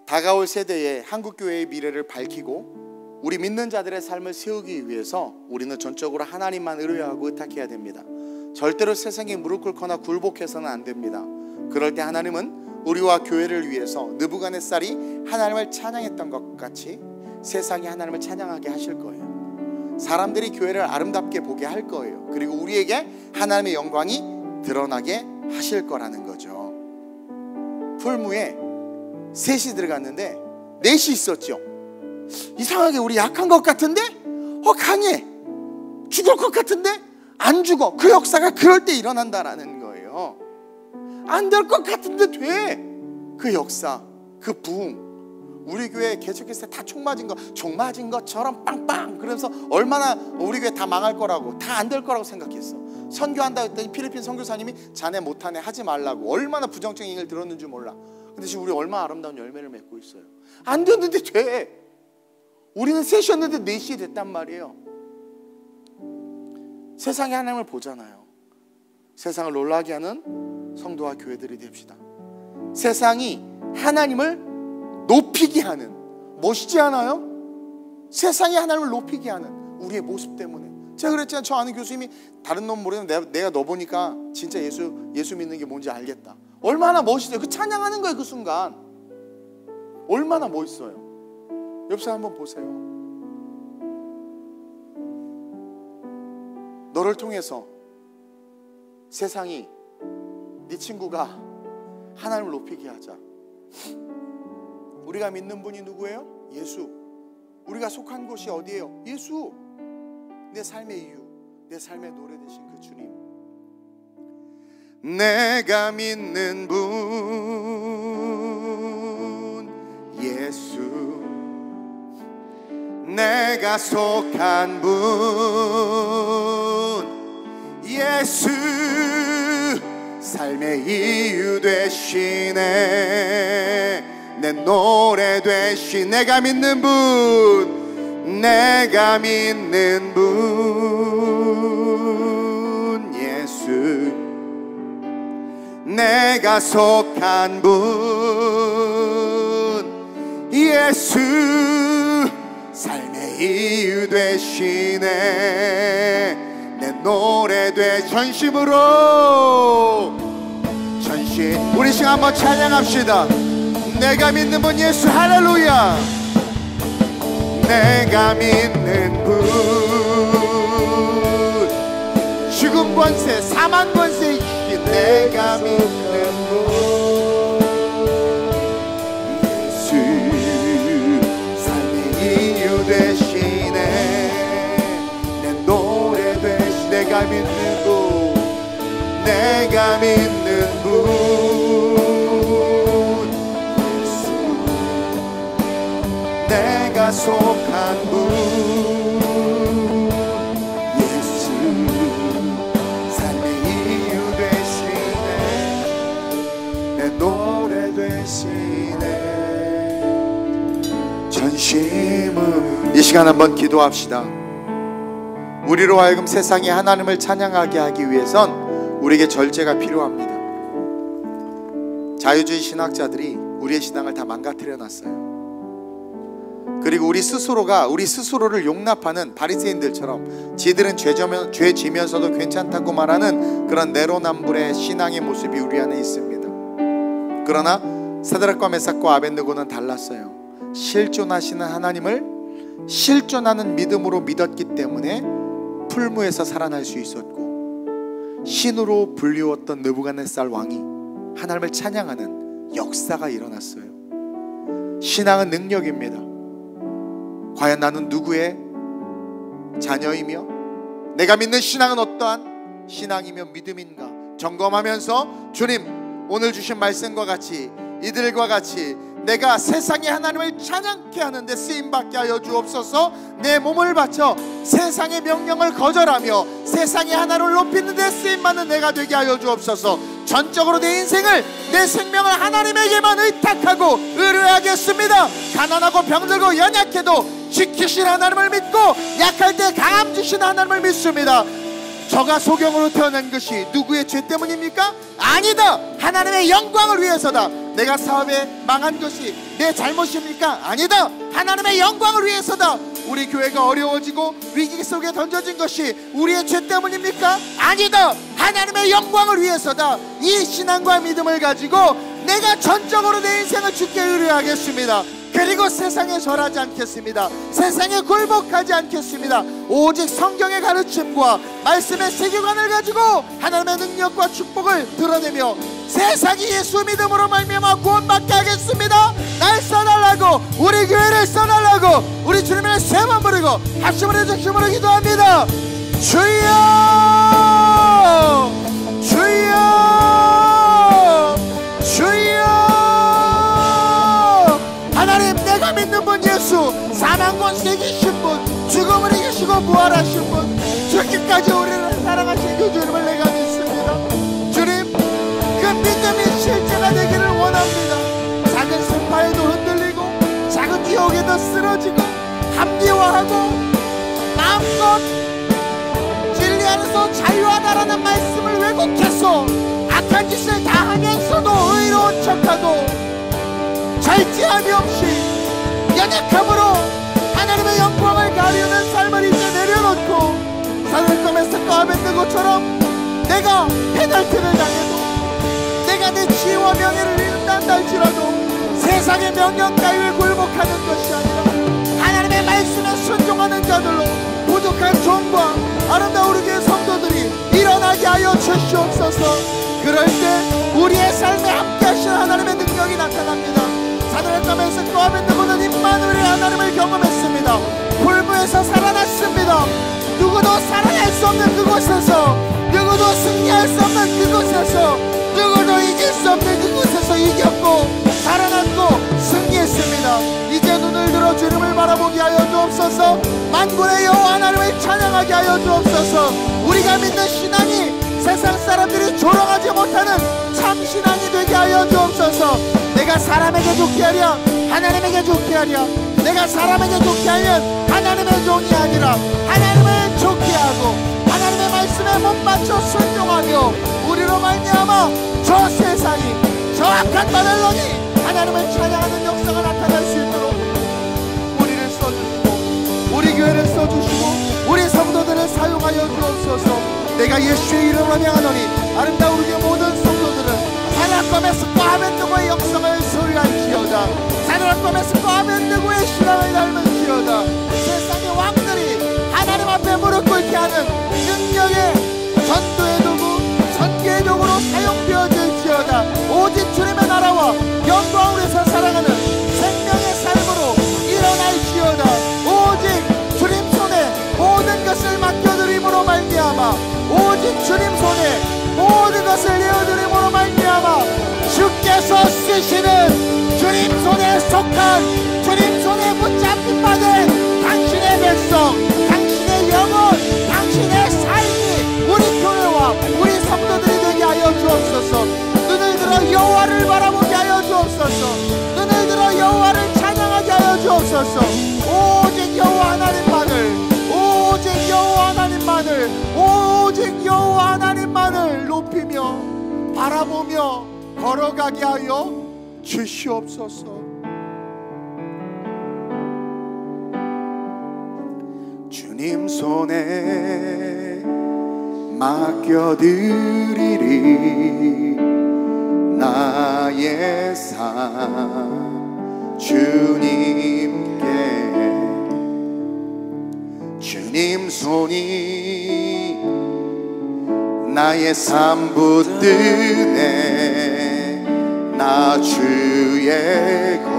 다가올 세대에 한국교회의 미래를 밝히고 우리 믿는 자들의 삶을 세우기 위해서 우리는 전적으로 하나님만 의뢰하고 의탁해야 됩니다. 절대로 세상에 무릎 꿇거나 굴복해서는 안 됩니다. 그럴 때 하나님은 우리와 교회를 위해서 느부갓네살이 하나님을 찬양했던 것 같이 세상이 하나님을 찬양하게 하실 거예요. 사람들이 교회를 아름답게 보게 할 거예요. 그리고 우리에게 하나님의 영광이 드러나게 하실 거라는 거죠. 풀무에 셋이 들어갔는데 넷이 있었죠. 이상하게 우리 약한 것 같은데 강해. 죽을 것 같은데 안 죽어. 그 역사가 그럴 때 일어난다라는 거예요. 안 될 것 같은데 돼. 그 역사, 그 부흥. 우리 교회 개척했을 때 다 총 맞은 것처럼 빵빵. 그래서 얼마나 우리 교회 다 망할 거라고, 다 안 될 거라고 생각했어. 선교한다 했더니 필리핀 선교사님이 자네 못하네 하지 말라고 얼마나 부정적인 얘기를 들었는지 몰라. 근데 지금 우리 얼마나 아름다운 열매를 맺고 있어요. 안 됐는데 돼. 우리는 셋이었는데 넷이 됐단 말이에요. 세상의 하나님을 보잖아요. 세상을 놀라게 하는 성도와 교회들이 됩시다. 세상이 하나님을 높이게 하는, 멋있지 않아요? 세상이 하나님을 높이게 하는 우리의 모습 때문에. 제가 그랬잖아요. 저 아는 교수님이 다른 놈 모르는데 내가 너 보니까 진짜 예수 믿는 게 뭔지 알겠다. 얼마나 멋있어요. 그 찬양하는 거예요. 그 순간 얼마나 멋있어요. 옆 사람 한번 보세요. 너를 통해서 세상이, 네 친구가 하나님을 높이게 하자. 우리가 믿는 분이 누구예요? 예수. 우리가 속한 곳이 어디예요? 예수. 내 삶의 이유, 내 삶의 노래 되신 그 주님. 내가 믿는 분 예수, 내가 속한 분 예수, 삶의 이유 되시네. 내 노래 되신 내가 믿는 분, 내가 믿는 분 예수, 내가 속한 분 예수, 삶의 이유 되시네. 내 노래 되 전심으로 전심. 우리 시간 한번 찬양합시다. 내가 믿는 분 예수. 할렐루야. 내가 믿는 분, 죽음 권세 사망 권세 이기신 내가 믿는 분, 예수 삶의 이유 되시네, 내 노래 되시, 내가 믿는 분, 내가 믿는 분, 예수 내가 속한 분, 예수 삶의 이유 되시네, 내 노래 되시네. 전심은 이 시간 한번 기도합시다. 우리로 하여금 세상에 하나님을 찬양하게 하기 위해선 우리에게 절제가 필요합니다. 자유주의 신학자들이 우리의 신앙을 다 망가뜨려 놨어요. 그리고 우리 스스로가 우리 스스로를 용납하는 바리새인들처럼 지들은 죄 지면서도 괜찮다고 말하는 그런 내로남불의 신앙의 모습이 우리 안에 있습니다. 그러나 사드락과 메삭과 아벳느고는 달랐어요. 실존하시는 하나님을 실존하는 믿음으로 믿었기 때문에 풀무에서 살아날 수 있었고, 신으로 불리웠던 느부갓네살 왕이 하나님을 찬양하는 역사가 일어났어요. 신앙은 능력입니다. 과연 나는 누구의 자녀이며 내가 믿는 신앙은 어떠한 신앙이며 믿음인가 점검하면서, 주님 오늘 주신 말씀과 같이 이들과 같이 내가 세상의 하나님을 찬양케 하는데 쓰임받게 하여 주옵소서. 내 몸을 바쳐 세상의 명령을 거절하며 세상의 하나님을 높이는 데 쓰임받는 내가 되게 하여 주옵소서. 전적으로 내 인생을, 내 생명을 하나님에게만 의탁하고 의뢰하겠습니다. 가난하고 병들고 연약해도 지키신 하나님을 믿고 약할 때 강함 주신 하나님을 믿습니다. 저가 소경으로 태어난 것이 누구의 죄 때문입니까? 아니다. 하나님의 영광을 위해서다. 내가 사업에 망한 것이 내 잘못입니까? 아니다. 하나님의 영광을 위해서다. 우리 교회가 어려워지고 위기 속에 던져진 것이 우리의 죄 때문입니까? 아니다. 하나님의 영광을 위해서다. 이 신앙과 믿음을 가지고 내가 전적으로 내 인생을 주께 의뢰하겠습니다. 그리고 세상에 절하지 않겠습니다. 세상에 굴복하지 않겠습니다. 오직 성경의 가르침과 말씀의 세계관을 가지고 하나님의 능력과 축복을 드러내며 세상이 예수 믿음으로 말미암아 구원받게 하겠습니다. 날 써달라고, 우리 교회를 써달라고 우리 주님을 세 번 부르고 합심으로 적심으로 기도합니다. 주여 주여 주여. 하나님, 내가 믿는 분 예수, 사망 권세 이기신 분, 죽음을 이기시고 부활하신 분, 죽기까지 우리를 사랑하신 그 주님을 내가 믿습니다. 주님, 그 믿음이 실제가 되기를 원합니다. 작은 슬파에도 흔들리고 작은 유혹에도 쓰러지고 합리화하고 마음껏 진리 안에서 자유하다라는 말씀을 왜곡해서 악한 짓을 다 하면서도 의로운 척하고 절제함이 없이 연약함으로 하나님의 영광을 가리우는 삶을 이제 내려놓고 사드락과 메삭과 아벳느고처럼 내가 페널티를 당해도, 내가 내 지혜와 명예를 잃는다 할지라도 세상의 명령 따위에 굴복하는 것이 아니라 하나님의 말씀에 순종하는 자들로 부족한 종과 아름다운 우리 교회 성도들이 일어나게 하여 주시옵소서. 그럴 때 우리의 삶에 함께 하시는 하나님의 능력이 나타납니다. 사드락과 메삭과 아벳느고는 임마누엘의 하나님을 경험했습니다. 불무에서 살아났습니다. 누구도 살아날 수 없는 그곳에서, 누구도 승리할 수 없는 그곳에서, 누구도 이길 수 없는 그곳에서 이겼고 살아났고 승리했습니다. 이제 눈을 들어 주님을 바라보게 하여 주옵소서. 만군의 여호와 하나님을 찬양하게 하여 주옵소서. 우리가 믿는 신앙이 세상 사람들이 조롱하지 못하는 참 신앙이 되게 하여 주옵소서. 내가 사람에게 좋게 하랴 하나님에게 좋게 하랴, 내가 사람에게 좋게 하면 하나님의 종이 아니라 하나님을 좋게 하고 하나님의 말씀에 못 맞춰 순종하며 우리로 말미암아 저 세상이, 저 악한 바벨론이 하나님을 찬양하는 역사가 나타날 수 있도록 우리를 써주시고 우리 교회를 써주시고 우리 성도들을 사용하여 주옵소서. 내가 예수의 이름으로 명하노니 아름다운 우리의 모든 성도들은 사드락과 메삭과 아벳느고의 역성을 소리할지어다. 사드락과 메삭과 아벳느고의 신앙을 닮을지어다. 살아가는 능력의 전도의 도구, 선교의 도구로 사용되어질지어다. 오직 주님의 나라와 영광으로서 살아가는 생명의 삶으로 일어날지어다. 오직 주님 손에 모든 것을 맡겨드림으로 말미암아, 오직 주님 손에 모든 것을 내어드림으로 말미암아 주께서 쓰시는 주님 손에 속한, 주님 손에 붙잡힌 받은 당신의 백성, 당신의 영혼, 당신의 삶이 우리 교회와 우리 성도들이 되게 하여 주옵소서. 눈을 들어 여호와를 바라보게 하여 주옵소서. 눈을 들어 여호와를 찬양하게 하여 주옵소서. 오직 여호와 하나님만을, 오직 여호와 하나님만을, 오직 여호와 하나님만을 높이며 바라보며 걸어가게 하여 주시옵소서. 주님 손에 맡겨드리리 나의 삶 주님께. 주님 손이 나의 삶 붙드네. 나 주의 것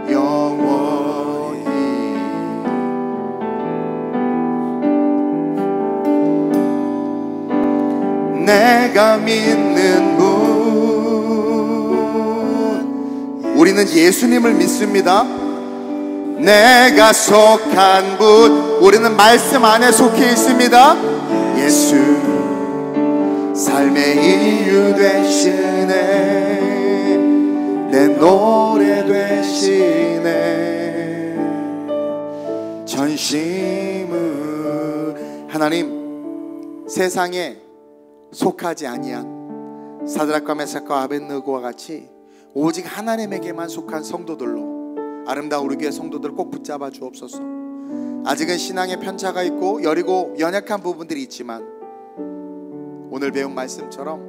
영원히. 내가 믿는 분, 우리는 예수님을 믿습니다. 내가 속한 분, 우리는 말씀 안에 속해 있습니다. 예수 삶의 이유 되시네, 내 노래 되시네. 전심을 하나님, 세상에 속하지 아니한 사드락과 메삭과 아벳느고와 같이 오직 하나님에게만 속한 성도들로 아름다운 우리 교회 성도들 꼭 붙잡아 주옵소서. 아직은 신앙에 편차가 있고 여리고 연약한 부분들이 있지만 오늘 배운 말씀처럼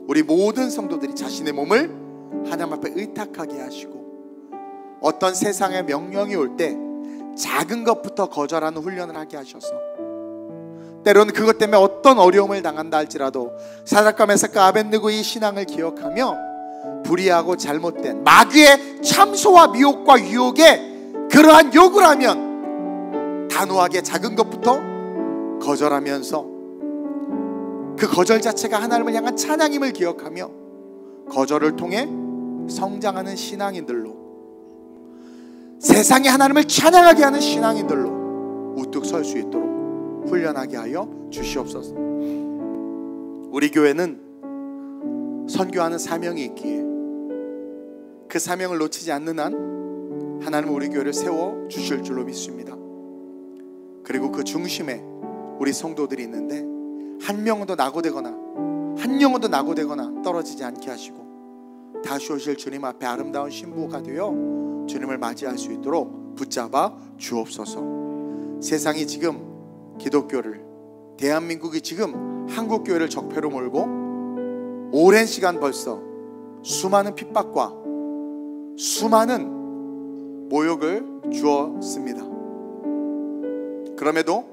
우리 모든 성도들이 자신의 몸을 하나님 앞에 의탁하게 하시고, 어떤 세상의 명령이 올 때 작은 것부터 거절하는 훈련을 하게 하셔서, 때로는 그것 때문에 어떤 어려움을 당한다 할지라도 사드락과 메삭과 아벳느고의 신앙을 기억하며 불의하고 잘못된 마귀의 참소와 미혹과 유혹에 그러한 욕을 하면 단호하게 작은 것부터 거절하면서 그 거절 자체가 하나님을 향한 찬양임을 기억하며 거절을 통해 성장하는 신앙인들로, 세상에 하나님을 찬양하게 하는 신앙인들로 우뚝 설 수 있도록 훈련하게 하여 주시옵소서. 우리 교회는 선교하는 사명이 있기에 그 사명을 놓치지 않는 한 하나님은 우리 교회를 세워 주실 줄로 믿습니다. 그리고 그 중심에 우리 성도들이 있는데 한 명도 낙오되거나 한 영혼도 낙오되거나 떨어지지 않게 하시고 다시 오실 주님 앞에 아름다운 신부가 되어 주님을 맞이할 수 있도록 붙잡아 주옵소서. 세상이 지금 기독교를, 대한민국이 지금 한국교회를 적폐로 몰고 오랜 시간 벌써 수많은 핍박과 수많은 모욕을 주었습니다. 그럼에도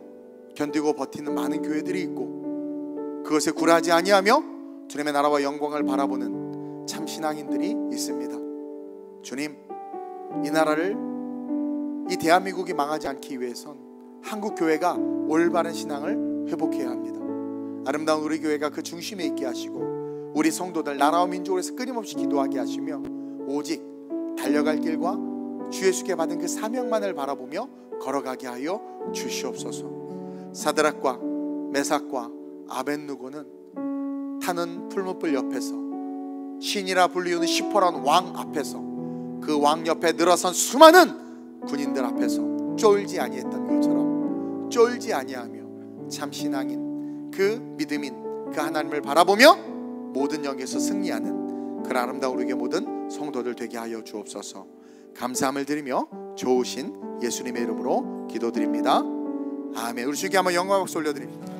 견디고 버티는 많은 교회들이 있고 그것에 굴하지 아니하며 주님의 나라와 영광을 바라보는 참 신앙인들이 있습니다. 주님, 이 나라를, 이 대한민국이 망하지 않기 위해선 한국 교회가 올바른 신앙을 회복해야 합니다. 아름다운 우리 교회가 그 중심에 있게 하시고 우리 성도들 나라와 민족을 위해서 끊임없이 기도하게 하시며 오직 달려갈 길과 주 예수께 받은 그 사명만을 바라보며 걸어가게 하여 주시옵소서. 사드락과 메삭과 아벳느고는 타는 풀무불 옆에서 신이라 불리우는 시퍼런 왕 앞에서 그 왕 옆에 늘어선 수많은 군인들 앞에서 쫄지 아니했던 것처럼 쫄지 아니하며 참 신앙인, 그 믿음인, 그 하나님을 바라보며 모든 영역에서 승리하는 그 아름다운 우리의 모든 성도들 되게 하여 주옵소서. 감사함을 드리며 좋으신 예수님의 이름으로 기도드립니다. 아멘. 우리 주께 한번 영광 박수 올려드립니다.